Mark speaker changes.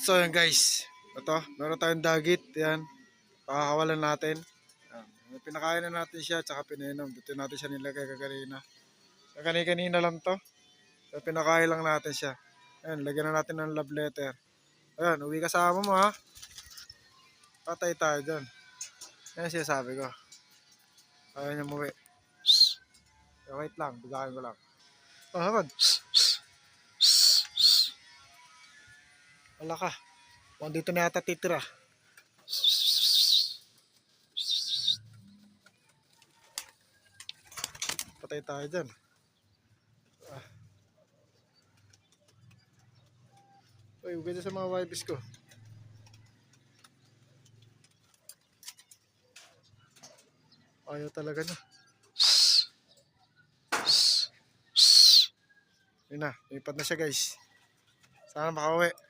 Speaker 1: So yun guys, ito, meron tayong dagit, yan, pakakawalan natin. Yan. Pinakain na natin siya, tsaka pinainom. Dito natin siya nilagay kaganina. Kanina lang to. So, pinakain lang natin siya. Ayan, lagyan na natin ng love letter. Ayan, uwi kasama mo ha. Patay tayo dyan. Yan siya sabi ko. Ayaw niya umuwi. Wait lang, bigahin ko lang. Oh, hangad. Wala ka. Kung dito na yata titira. Patay tayo dyan. Uy, ganda sa mga wipes ko. Ayaw talaga na. Yun na, ipad na siya guys. Sana makauwi.